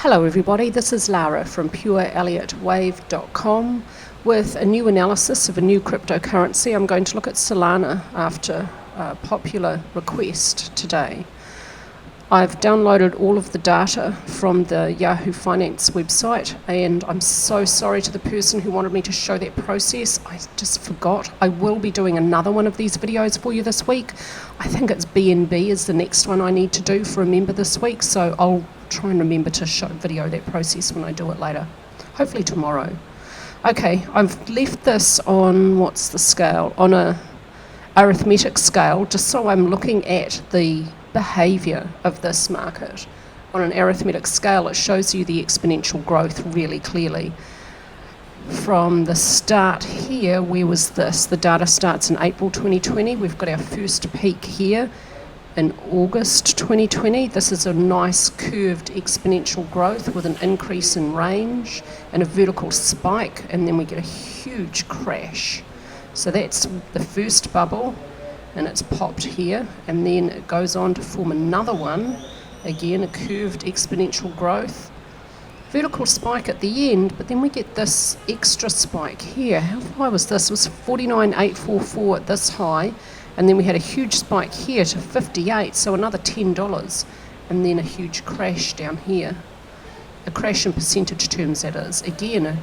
Hello everybody, this is Lara from pureelliottwave.com with a new analysis of a new cryptocurrency. I'm going to look at Solana after a popular request today. I've downloaded all of the data from the Yahoo Finance website, and I'm so sorry to the person who wanted me to show that process. I just forgot. I will be doing another one of these videos for you this week. I think it's BNB is the next one I need to do for a member this week, so I'll try and remember to video that process when I do it later, hopefully tomorrow. Okay, I've left this on, what's the scale? On a arithmetic scale, just so I'm looking at the behaviour of this market. On an arithmetic scale, it shows you the exponential growth really clearly. From the start here, where was this? The data starts in April 2020. We've got our first peak here in August 2020. This is a nice curved exponential growth with an increase in range and a vertical spike, and then we get a huge crash. So that's the first bubble, and it's popped here, and then it goes on to form another one, again a curved exponential growth, vertical spike at the end, but then we get this extra spike here. How high was this? It was 49,844 at this high, and then we had a huge spike here to 58, so another $10, and then a huge crash down here. A crash in percentage terms, that is. Again,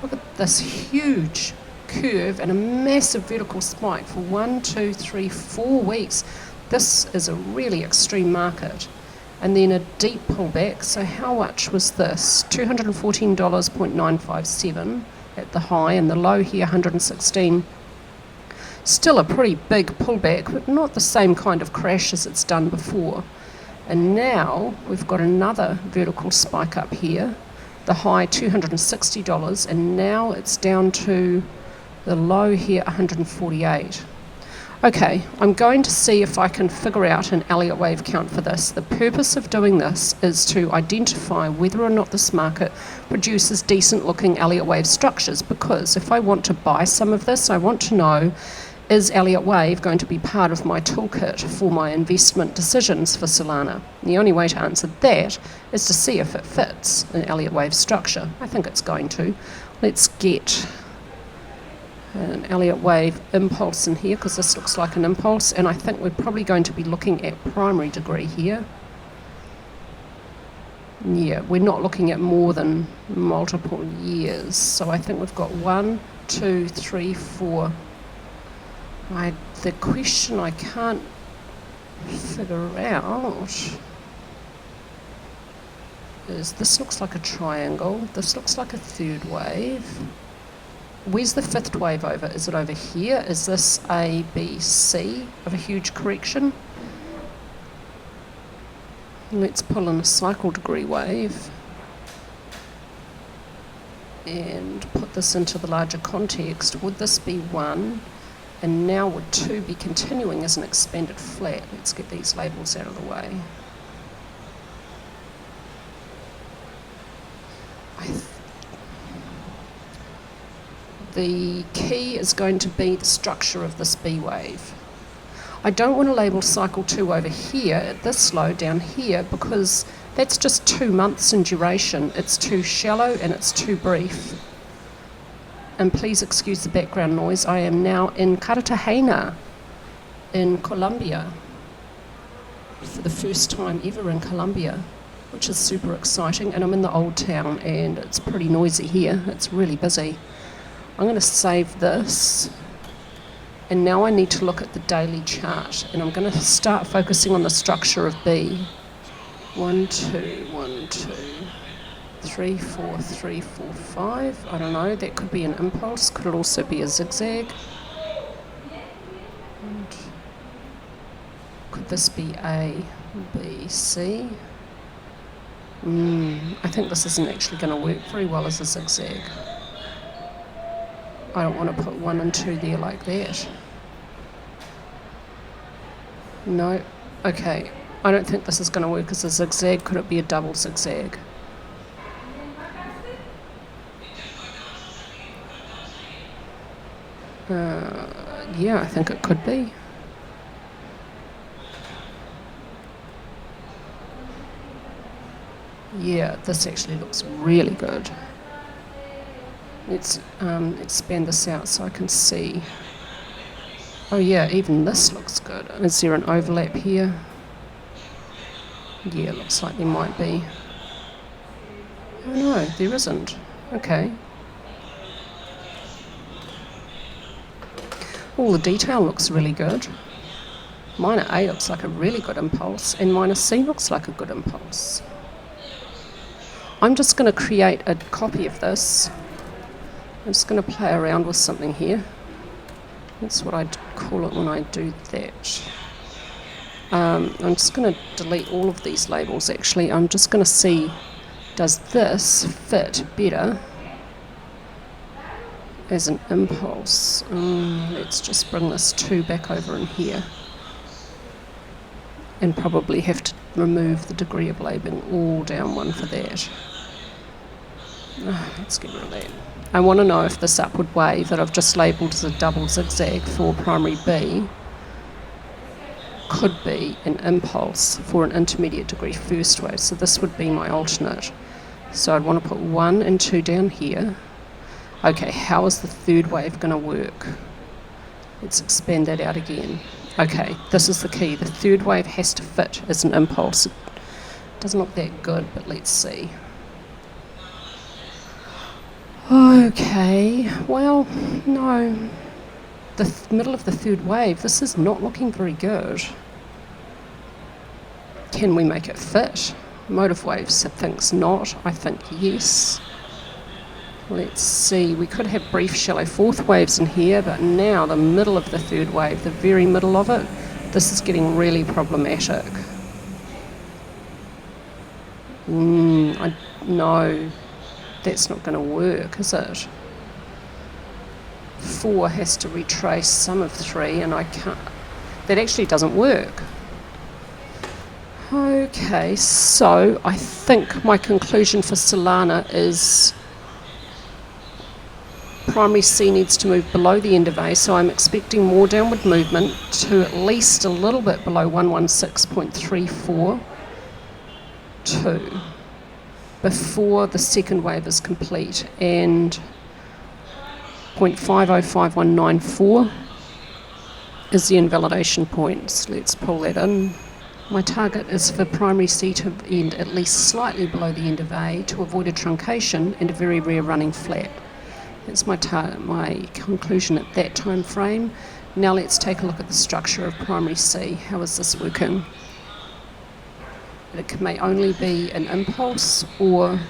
look at this huge curve and a massive vertical spike for 1, 2, 3, 4 weeks. This is a really extreme market. And then a deep pullback. So how much was this? $214.957 at the high, and the low here 116. Still a pretty big pullback, but not the same kind of crash as it's done before. And now we've got another vertical spike up here, the high $260, and now it's down to the low here 148. Okay, I'm going to see if I can figure out an Elliott wave count for this. The purpose of doing this is to identify whether or not this market produces decent looking Elliott wave structures, because if I want to buy some of this, I want to know, is Elliott wave going to be part of my toolkit for my investment decisions for Solana? The only way to answer that is to see if it fits an Elliott wave structure. I think it's going to. Let's get an Elliott wave impulse in here, because this looks like an impulse, and I think we're probably going to be looking at primary degree here. Yeah, we're not looking at more than multiple years, so I think we've got 1, 2, 3, 4. The question I can't figure out is, this looks like a triangle, this looks like a third wave. Where's the fifth wave over? Is it over here? Is this A, B, C of a huge correction? Let's pull in a cycle degree wave and put this into the larger context. Would this be 1? And now would 2 be continuing as an expanded flat? Let's get these labels out of the way. The key is going to be the structure of this B wave. I don't want to label cycle 2 over here at this low down here, because that's just 2 months in duration. It's too shallow and it's too brief. And please excuse the background noise. I am now in Cartagena in Colombia for the first time ever in Colombia, which is super exciting. And I'm in the old town and it's pretty noisy here. It's really busy. I'm going to save this, and now I need to look at the daily chart, and I'm going to start focusing on the structure of B. 1, 2, 1, 2, 3, 4, 3, 4, 5. I don't know, that could be an impulse, could it also be a zigzag? And could this be A, B, C? I think this isn't actually going to work very well as a zigzag. I don't want to put 1 and 2 there like that. No. Okay. I don't think this is going to work as a zigzag. Could it be a double zigzag? Yeah, I think it could be. Yeah, this actually looks really good. Let's expand this out so I can see. Oh yeah, even this looks good. Is there an overlap here? Yeah, looks like there might be. Oh no, there isn't. Okay. All the detail looks really good. Minor A looks like a really good impulse, and minor C looks like a good impulse. I'm just going to create a copy of this. I'm just going to play around with something here. That's what I'd call it when I do that. I'm just going to delete all of these labels actually. I'm just going to see, does this fit better as an impulse? Let's just bring this 2 back over in here. And probably have to remove the degree of labelling all down 1 for that. Let's get rid of that. I want to know if this upward wave that I've just labelled as a double zigzag for primary B could be an impulse for an intermediate degree first wave. So this would be my alternate. So I'd want to put 1 and 2 down here. Okay, how is the third wave going to work? Let's expand that out again. Okay, this is the key. The third wave has to fit as an impulse. It doesn't look that good, but let's see. Okay, well, no. The middle of the third wave, this is not looking very good. Can we make it fit? Motive waves thinks not. I think yes. Let's see, we could have brief shallow fourth waves in here, but now the middle of the third wave, the very middle of it, this is getting really problematic. No, that's not going to work, is it? 4 has to retrace sum of 3, and I can't. That actually doesn't work. Okay, so I think my conclusion for Solana is primary C needs to move below the end of A, so I'm expecting more downward movement to at least a little bit below 116.342 before the second wave is complete, and 0.505194 is the invalidation point. So let's pull that in. My target is for primary C to end at least slightly below the end of A to avoid a truncation and a very rare running flat. That's my conclusion at that time frame. Now let's take a look at the structure of primary C. How is this working? It may only be an impulse or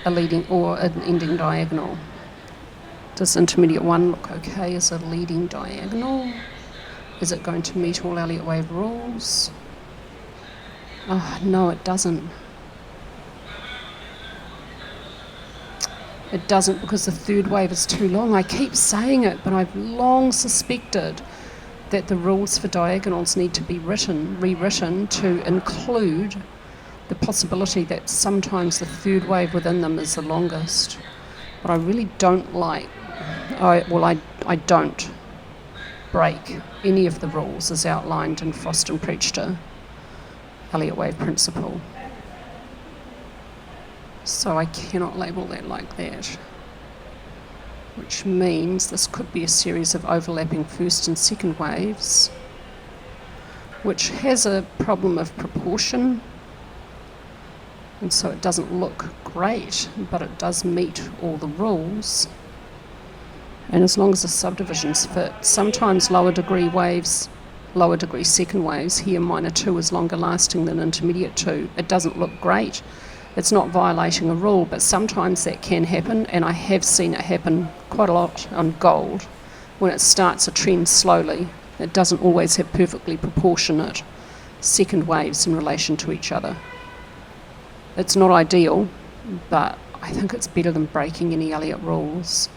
a leading or an ending diagonal. Does intermediate 1 look okay as a leading diagonal? Is it going to meet all Elliott wave rules? Oh, no, it doesn't. It doesn't, because the third wave is too long. I keep saying it, but I've long suspected that the rules for diagonals need to be rewritten to include the possibility that sometimes the third wave within them is the longest. But I really don't like, I don't break any of the rules as outlined in Frost and Prechter Elliott wave principle. So I cannot label that like that, which means this could be a series of overlapping first and second waves, which has a problem of proportion, and so it doesn't look great, but it does meet all the rules. And as long as the subdivisions fit, sometimes lower degree second waves, here minor 2 is longer lasting than intermediate 2. It doesn't look great. It's not violating a rule, but sometimes that can happen, and I have seen it happen quite a lot on gold. When it starts a trend slowly, it doesn't always have perfectly proportionate second waves in relation to each other. It's not ideal, but I think it's better than breaking any Elliott rules.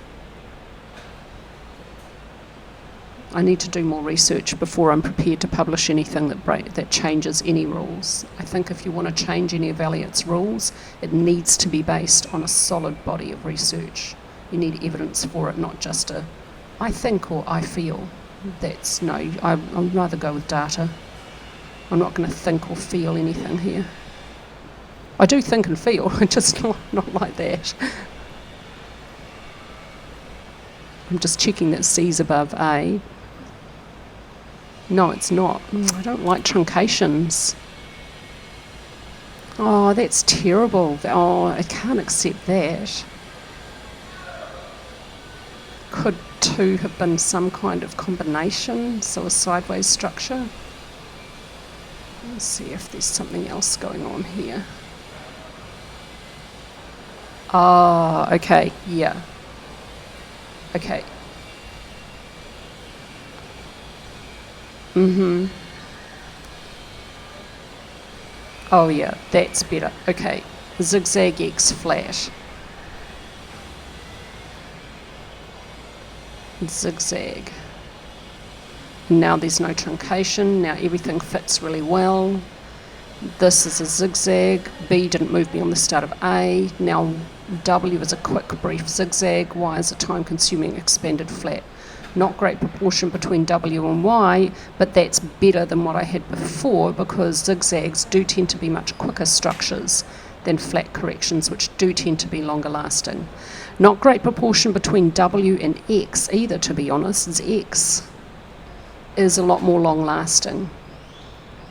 I need to do more research before I'm prepared to publish anything that changes any rules. I think if you want to change any of Elliott's rules, it needs to be based on a solid body of research. You need evidence for it, not just a I think or I feel. I'd rather go with data. I'm not going to think or feel anything here. I do think and feel, just not like that. I'm just checking that C's above A. No, it's not. I don't like truncations. Oh, that's terrible. Oh, I can't accept that. Could 2 have been some kind of combination, so a sideways structure? Let's see if there's something else going on here. Oh, okay, yeah. Okay. Oh yeah, that's better. Okay, zigzag X flat. Zigzag. Now there's no truncation, now everything fits really well. This is a zigzag, B didn't move beyond the start of A, now W is a quick brief zigzag, Y is a time consuming expanded flat. Not great proportion between W and Y, but that's better than what I had before because zigzags do tend to be much quicker structures than flat corrections, which do tend to be longer lasting. Not great proportion between W and X either, to be honest, as X is a lot more long lasting.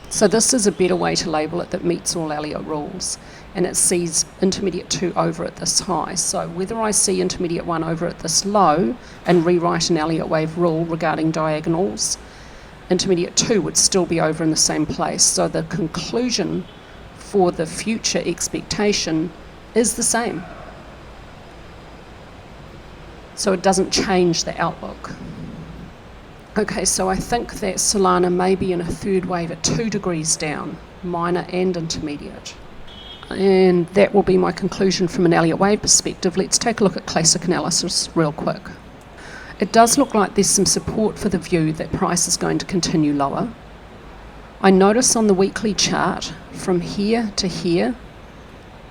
So this is a better way to label it that meets all Elliott rules, and it sees intermediate 2 over at this high. So whether I see intermediate 1 over at this low and rewrite an Elliott wave rule regarding diagonals, intermediate 2 would still be over in the same place. So the conclusion for the future expectation is the same. So it doesn't change the outlook. Okay, so I think that Solana may be in a third wave at 2 degrees down, minor and intermediate. And that will be my conclusion from an Elliott wave perspective. Let's take a look at classic analysis real quick. It does look like there's some support for the view that price is going to continue lower. I notice on the weekly chart from here to here,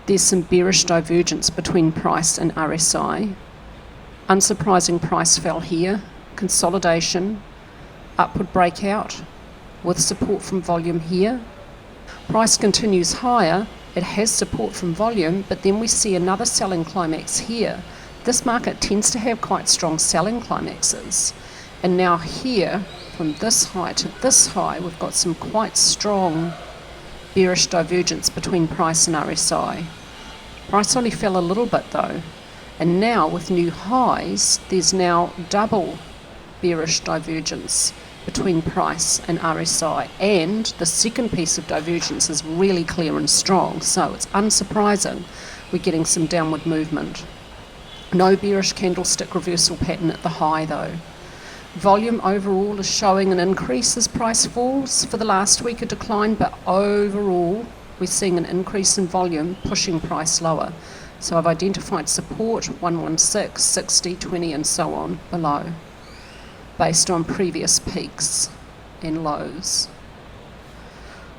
there's some bearish divergence between price and RSI. Unsurprising, price fell here, consolidation, upward breakout with support from volume here. Price continues higher, it has support from volume, but then we see another selling climax here. This market tends to have quite strong selling climaxes. And now here, from this high to this high, we've got some quite strong bearish divergence between price and RSI. Price only fell a little bit though. And now with new highs, there's now double bearish divergence between price and RSI, and the second piece of divergence is really clear and strong, so it's unsurprising we're getting some downward movement. No bearish candlestick reversal pattern at the high though. Volume overall is showing an increase as price falls. For the last week a decline, but overall we're seeing an increase in volume pushing price lower. So I've identified support 116, 60, 20 and so on below, based on previous peaks and lows.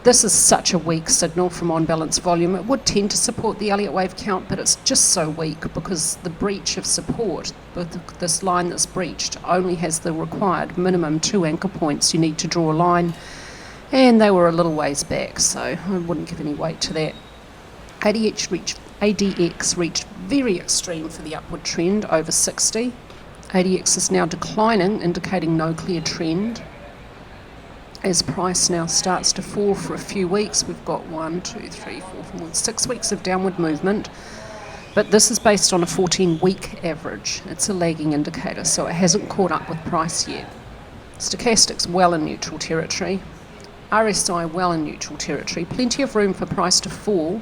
This is such a weak signal from on-balance volume. It would tend to support the Elliott wave count, but it's just so weak because the breach of support, with this line that's breached, only has the required minimum 2 anchor points. You need to draw a line, and they were a little ways back, so I wouldn't give any weight to that. ADX reached very extreme for the upward trend over 60. ADX is now declining, indicating no clear trend. As price now starts to fall for a few weeks, we've got 6 weeks of downward movement, but this is based on a 14-week average. It's a lagging indicator, so it hasn't caught up with price yet. Stochastics well in neutral territory, RSI well in neutral territory, plenty of room for price to fall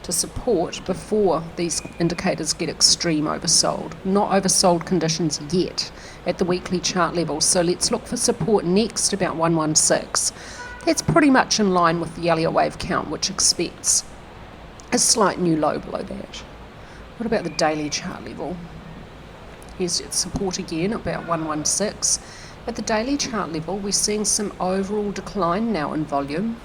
to support before these indicators get extreme oversold. Not oversold conditions yet at the weekly chart level, so let's look for support next about 116. That's pretty much in line with the Elliott wave count, which expects a slight new low below that. What about the daily chart level? Here's its support again, about 116. At the daily chart level, we're seeing some overall decline now in volume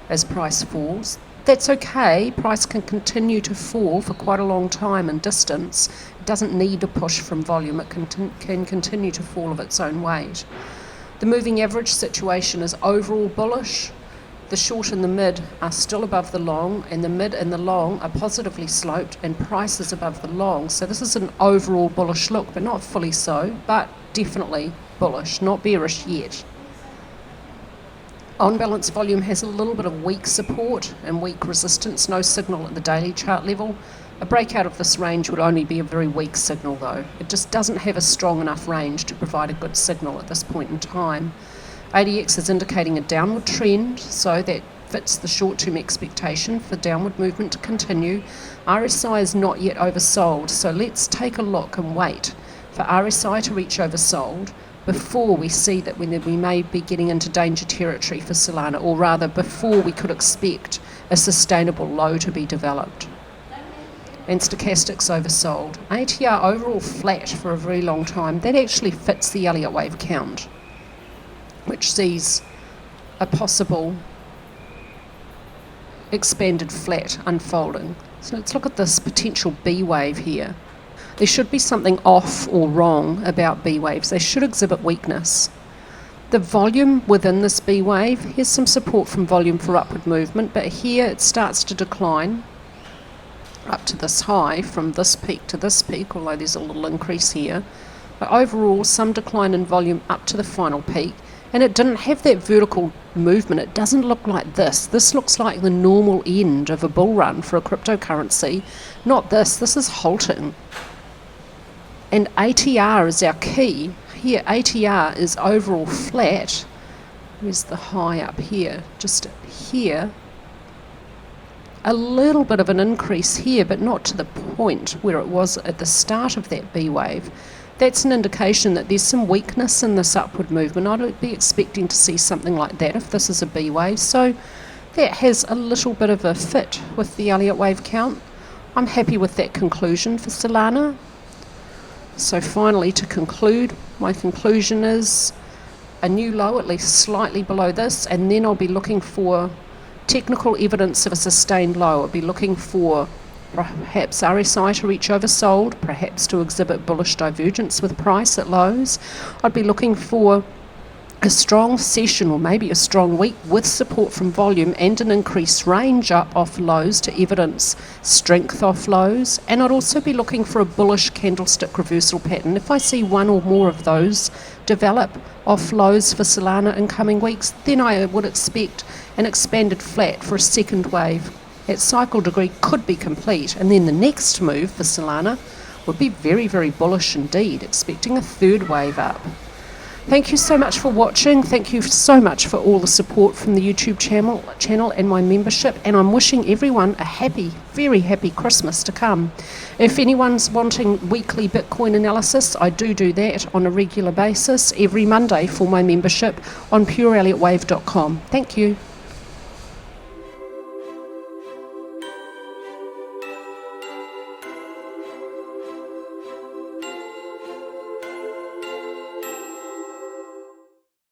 as price falls. That's okay, price can continue to fall for quite a long time in distance. It doesn't need a push from volume, it can continue to fall of its own weight. The moving average situation is overall bullish. the short and the mid are still above the long, and the mid and the long are positively sloped, and price is above the long. So this is an overall bullish look, but not fully so, but definitely bullish, not bearish yet. On balance, volume has a little bit of weak support and weak resistance, no signal at the daily chart level. A breakout of this range would only be a very weak signal though. It just doesn't have a strong enough range to provide a good signal at this point in time. ADX is indicating a downward trend, so that fits the short-term expectation for downward movement to continue. RSI is not yet oversold, so let's take a look and wait for RSI to reach oversold before we see that we may be getting into danger territory for Solana, or rather before we could expect a sustainable low to be developed. And stochastics oversold. ATR overall flat for a very long time. That actually fits the Elliott wave count, which sees a possible expanded flat unfolding. So let's look at this potential B wave here. There should be something off or wrong about B waves. They should exhibit weakness. The volume within this B wave, here's some support from volume for upward movement, but here it starts to decline up to this high, from this peak to this peak, although there's a little increase here. But overall, some decline in volume up to the final peak, and it didn't have that vertical movement. It doesn't look like this. This looks like the normal end of a bull run for a cryptocurrency, not this. This is halting. And ATR is our key. Here, ATR is overall flat. Where's the high up here? Just here. A little bit of an increase here, but not to the point where it was at the start of that B wave. That's an indication that there's some weakness in this upward movement. I'd be expecting to see something like that if this is a B wave. So that has a little bit of a fit with the Elliott wave count. I'm happy with that conclusion for Solana. So finally, to conclude, my conclusion is a new low, at least slightly below this, and then I'll be looking for technical evidence of a sustained low. I'll be looking for perhaps RSI to reach oversold, perhaps to exhibit bullish divergence with price at lows. I'd be looking for a strong session, or maybe a strong week, with support from volume and an increased range up off lows to evidence strength off lows. And I'd also be looking for a bullish candlestick reversal pattern. If I see one or more of those develop off lows for Solana in coming weeks, then I would expect an expanded flat for a second wave at cycle degree could be complete, and then the next move for Solana would be very, very bullish indeed, expecting a third wave up. Thank you so much for watching. Thank you so much for all the support from the YouTube channel and my membership, and I'm wishing everyone a happy, very happy Christmas to come. If anyone's wanting weekly Bitcoin analysis, I do that on a regular basis every Monday for my membership on pureelliottwave.com. Thank you.